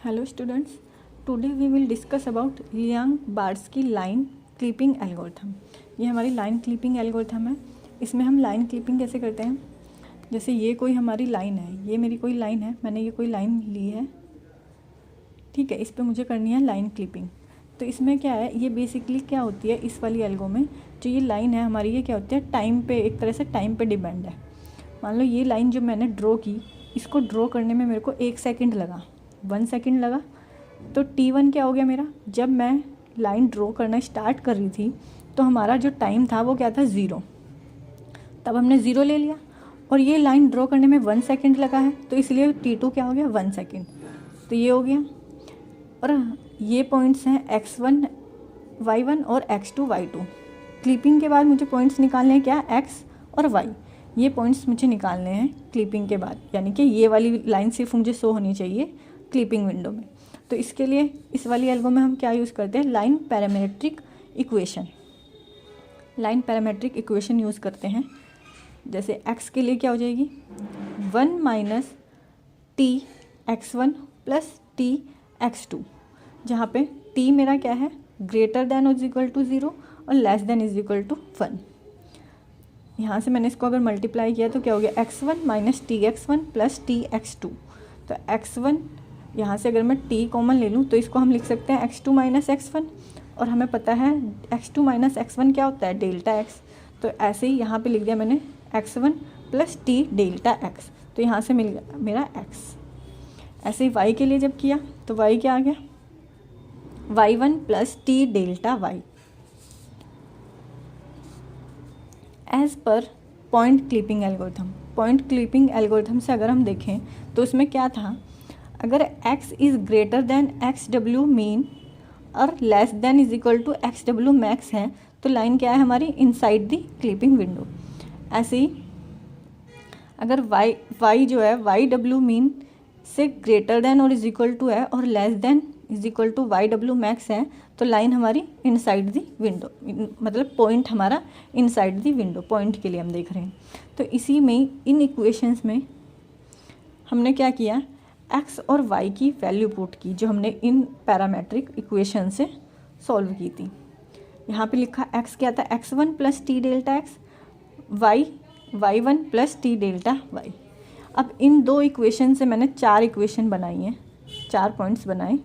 Hello students, today we will discuss about Liang-Barsky line clipping algorithm. ये हमारी line clipping algorithm है। इसमें हम लाइन क्लिपिंग कैसे करते हैं, जैसे ये कोई हमारी लाइन है, ये मेरी कोई लाइन है, मैंने ये कोई लाइन ली है, ठीक है, इस पर मुझे करनी है लाइन क्लिपिंग। तो इसमें क्या है, ये बेसिकली क्या होती है इस वाली एल्गो में, जो ये लाइन है हमारी, ये क्या होती है टाइम पे, एक तरह से टाइम पे डिपेंड है। मान लो ये लाइन जो मैंने ड्रॉ की, इसको ड्रॉ करने में मेरे को 1 सेकंड लगा, 1 सेकंड लगा, तो T1 क्या हो गया मेरा, जब मैं लाइन ड्रॉ करना स्टार्ट कर रही थी तो हमारा जो टाइम था वो क्या था 0, तब हमने 0 ले लिया। और ये लाइन ड्रॉ करने में 1 सेकंड लगा है, तो इसलिए T2 क्या हो गया 1 सेकंड, तो ये हो गया। और ये पॉइंट्स हैं x1 y1 और x2 y2। क्लिपिंग के बाद मुझे पॉइंट्स निकालने हैं क्या, x और y, ये पॉइंट्स मुझे निकालने हैं क्लिपिंग के बाद, यानी कि ये वाली लाइन सिर्फ मुझे शो होनी चाहिए क्लिपिंग विंडो में। तो इसके लिए इस वाली एल्गो में हम क्या यूज़ करते हैं, line parametric equation. Line parametric equation use करते हैं। जैसे x के लिए क्या हो जाएगी, 1 minus T x1 plus T x2, जहाँ पे t मेरा क्या है, greater than is equal to 0 और less than is equal to 1। यहाँ से मैंने इसको अगर मल्टीप्लाई किया तो क्या हो गया, x1 minus T x1 plus T x2। तो x1 यहाँ से अगर मैं t कॉमन ले लूँ तो इसको हम लिख सकते हैं x2 माइनस x1, और हमें पता है x2 माइनस x1 क्या होता है, डेल्टा x। तो ऐसे ही यहाँ पे लिख दिया मैंने x1 plus T delta x, तो यहाँ से मिल गया मेरा x। ऐसे ही y के लिए जब किया तो y क्या आ गया, y1 plus T delta y। As per point clipping algorithm, point clipping algorithm से अगर हम देखें तो उसमें क्या था, अगर x is greater than x W mean और less than is equal to x W max है, तो लाइन क्या है हमारी, इनसाइड दी क्लिपिंग विंडो। ऐसे ही अगर y जो है वाई डब्ल्यू मीन से ग्रेटर देन और इज इक्वल टू है और less than is equal to y W max है, तो लाइन हमारी इनसाइड दी विंडो, मतलब पॉइंट हमारा इनसाइड दी विंडो, पॉइंट के लिए हम देख रहे हैं। तो इसी में इन इक्वेशंस में हमने क्या किया, x और y की वैल्यू पुट की, जो हमने इन पैरामेट्रिक इक्वेशन से सॉल्व की थी। यहाँ पे लिखा x क्या था, x1 plus T delta x, y1 plus T delta y। अब इन दो इक्वेशन से मैंने 4 इक्वेशन बनाई हैं, 4 पॉइंट्स बनाए।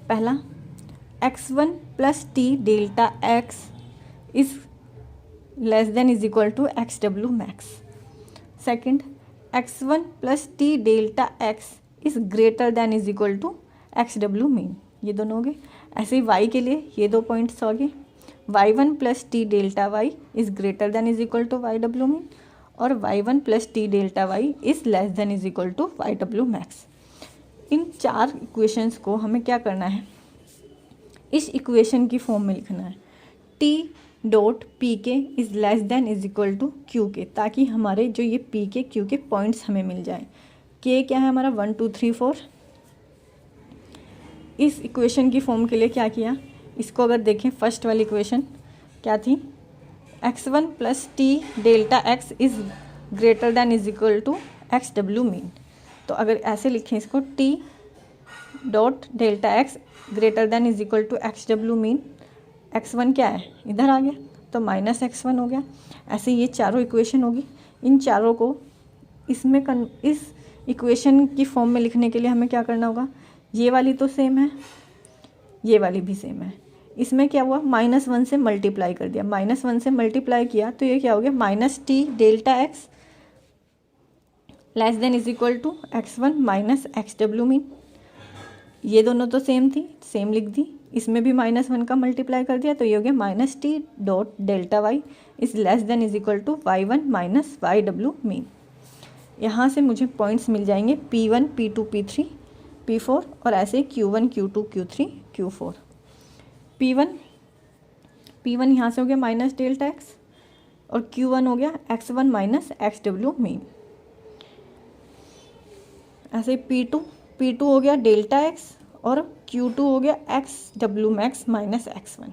पहला, x1 plus T delta x is less than is equal to x W max. Second, x1 plus T delta x is greater than is equal to x W min, ये दोनों हो गए। ऐसे ही y के लिए ये 2 पॉइंट्स हो गए, y1 plus T delta y is greater than is equal to y W mean, और y1 plus T delta y is less than is equal to y W max. इन 4 इक्वेशंस को हमें क्या करना है, इस इक्वेशन की फॉर्म में लिखना है, t dot P K is less than is equal to Q K, ताकि हमारे जो ये पी के क्यू के पॉइंट्स हमें मिल जाए। के क्या है हमारा 1 2 3 4। इस इक्वेशन की फॉर्म के लिए क्या किया, इसको अगर देखें, फर्स्ट वाली इक्वेशन क्या थी, x1 plus T delta x is greater than is equal to x W min. तो अगर ऐसे लिखें इसको, t dot delta x greater than is equal to x W min, x1 क्या है इधर आ गया तो माइनस x1 हो गया। ऐसे ये चारों इक्वेशन होगी। इन चारों को इसमें इस इक्वेशन की फॉर्म में लिखने के लिए हमें क्या करना होगा, ये वाली तो सेम है, ये वाली भी सेम है। इसमें क्या हुआ, -1 से मल्टीप्लाई कर दिया, -1 से मल्टीप्लाई किया तो ये क्या हो गया, minus T delta x less than is equal to x1 minus X W min. ये दोनों तो सेम थी, सेम लिख दी। इसमें भी -1 का मल्टीप्लाई कर दिया तो ये हो गया minus T dot delta y is less than is equal to y1 minus y W min. यहाँ से मुझे पॉइंट्स मिल जाएंगे p1 p2 p3 p4, और ऐसे q1 q2 q3 q4। p1 यहाँ से हो गया माइनस डेल्टा x, और q1 हो गया x1 minus X W mean. ऐसे p2 हो गया डेल्टा x, और q2 हो गया x W max minus x1।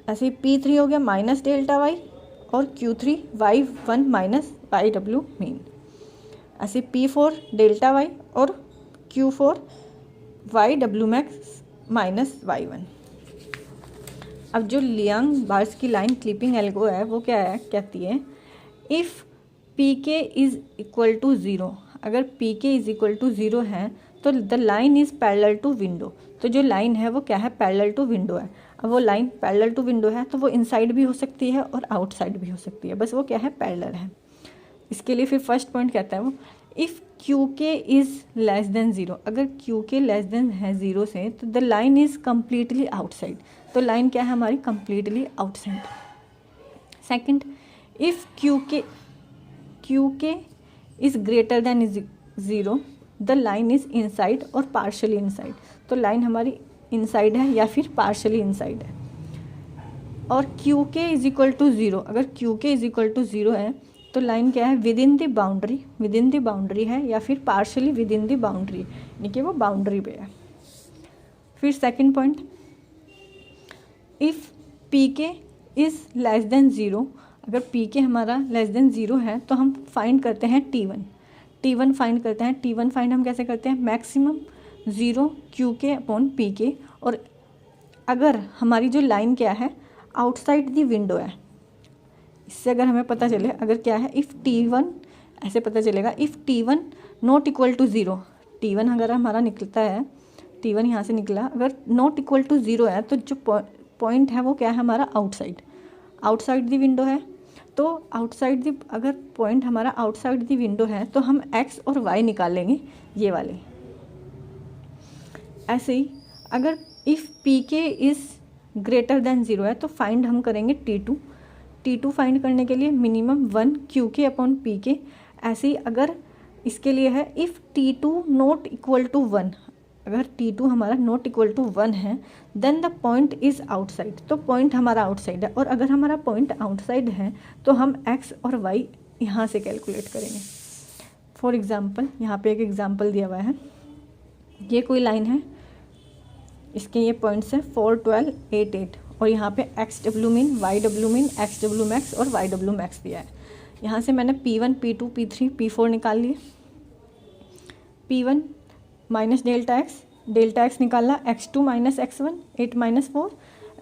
ऐसे p3 हो गया माइनस डेल्टा y, और q3 y1 minus y W mean. ऐसे p4 डेल्टा y और Q4 y W max minus y1। अब जो Liang Barsky line clipping algo है वो क्या है, कहती है if P K is equal to zero, अगर P K is equal to zero है तो the line is parallel to window. तो जो लाइन है वो क्या है, पैरेलल टू विंडो है। अब वो लाइन पैरेलल टू विंडो है तो वो इनसाइड भी हो सकती है और आउटसाइड भी हो सकती है, बस वो क्या है, पैरेलल है। इसके लिए फिर फर्स्ट पॉइंट कहता है वो if q k is less than zero, अगर क्यू के लेस देन है ज़ीरो से तो the line is completely outside. तो लाइन क्या है हमारी, completely outside. Second, if q k is greater than zero the line is inside और partially inside. तो लाइन हमारी इनसाइड है या फिर पार्शली इनसाइड है। और q k is equal to zero, अगर q k is equal to zero है तो लाइन क्या है, विद इन द बाउंड्री है या फिर partially with in the boundary, यानी कि वो बाउंड्री पे है। फिर second point, if P K is less than zero, अगर पी के हमारा लेस देन ज़ीरो है तो हम फाइंड करते हैं T1 फाइंड करते हैं। T1 फाइंड हम कैसे करते हैं, मैक्सिमम ज़ीरो क्यू के अपॉन पी के। और अगर हमारी जो लाइन क्या है, आउटसाइड दी विंडो है, इससे अगर हमें पता चले, अगर क्या है इफ़ T1, ऐसे पता चलेगा if T1 not equal to zero, T1 अगर हमारा निकलता है, T1 यहाँ से निकला, अगर नॉट इक्वल टू ज़ीरो है तो जो पॉइंट है वो क्या है हमारा, आउटसाइड दी विंडो है। तो आउटसाइड दी, अगर पॉइंट हमारा आउटसाइड दी विंडो है तो हम x और y निकालेंगे, ये वाले। ऐसे ही अगर if P K is greater than zero है तो फाइंड हम करेंगे T2 फाइंड करने के लिए मिनिमम 1 क्यू के अपॉन पी के। ऐसे ही अगर इसके लिए है if T2 not equal to 1, अगर T2 हमारा नॉट इक्वल टू 1 है then the point is outside, तो पॉइंट हमारा आउटसाइड है। और अगर हमारा पॉइंट आउटसाइड है तो हम x और y यहाँ से कैलकुलेट करेंगे। फॉर एग्ज़ाम्पल, यहाँ पे एक एग्ज़ाम्पल दिया हुआ है, ये कोई लाइन है, इसके ये पॉइंट्स हैं 4, 12, 8, 8 और यहाँ पे X W min, y W min, X W max और वाई डब्ल्यू मैक्स दिया है। यहाँ से मैंने P1, P2, P3, P4 निकाल लिए। P1 माइनस डेल्टा एक्स निकाला, x2 माइनस x1, 8 माइनस 4।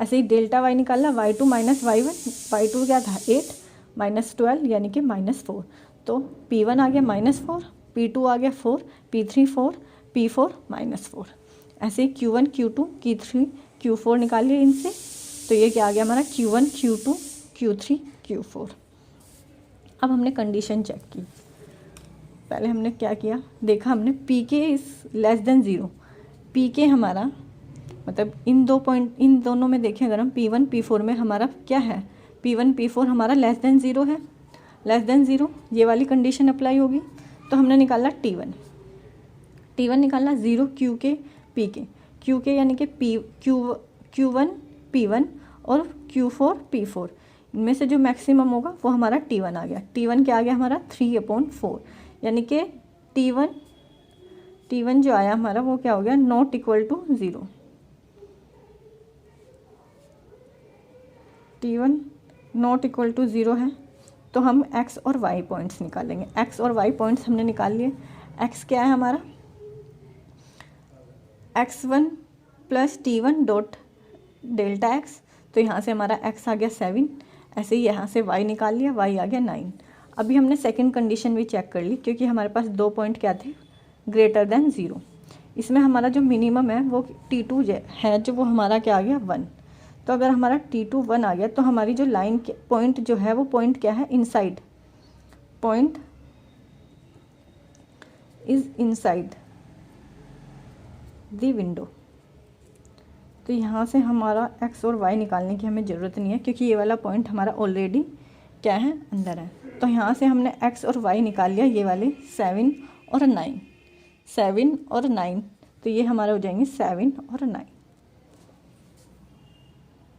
ऐसे ही डेल्टा y निकाला, y2 माइनस y1, y2 क्या था 8 माइनस 12 यानी कि माइनस 4। तो P1 आ गया -4, P2 आ गया 4, P3 4, P4 -4। ऐसे ही Q1, Q2, Q3, Q4 निकालिए इनसे, तो ये क्या आ गया हमारा Q1, Q2, Q3, Q4। अब हमने कंडीशन चेक की। पहले हमने क्या किया, देखा हमने P K is less than zero, P के हमारा मतलब इन दोनों में देखें अगर हम P1, P4 में हमारा क्या है, P1, P4 हमारा लेस देन ज़ीरो है, लेस देन ज़ीरो, ये वाली कंडीशन अप्लाई होगी। तो हमने निकाला T1 निकाला, ज़ीरो क्यू के पी के यानी कि Q1 P1 और Q4 P4, इनमें से जो मैक्सिमम होगा वो हमारा T1 आ गया। T1 क्या आ गया हमारा 3/4, यानी कि T1 जो आया हमारा वो क्या हो गया, not equal to zero. T1 not equal to zero है तो हम x और y पॉइंट्स निकालेंगे। x और y पॉइंट्स हमने निकाल लिए। x क्या है हमारा, x1 plus T1 dot delta x, तो यहाँ से हमारा x आ गया 7। ऐसे ही यहाँ से y निकाल लिया, y आ गया 9। अभी हमने सेकंड कंडीशन भी चेक कर ली, क्योंकि हमारे पास 2 पॉइंट क्या थे, ग्रेटर देन ज़ीरो। इसमें हमारा जो मिनिमम है वो T2 है, जो वो हमारा क्या आ गया 1। तो अगर हमारा T2 1 आ गया तो हमारी जो लाइन के पॉइंट जो है वो पॉइंट क्या है, inside, point is inside the window. तो यहाँ से हमारा x और y निकालने की हमें ज़रूरत नहीं है, क्योंकि ये वाला पॉइंट हमारा ऑलरेडी क्या है, अंदर है। तो यहाँ से हमने x और y निकाल लिया, ये वाले 7 और 9, 7 और 9, तो ये हमारे हो जाएंगे 7 और 9।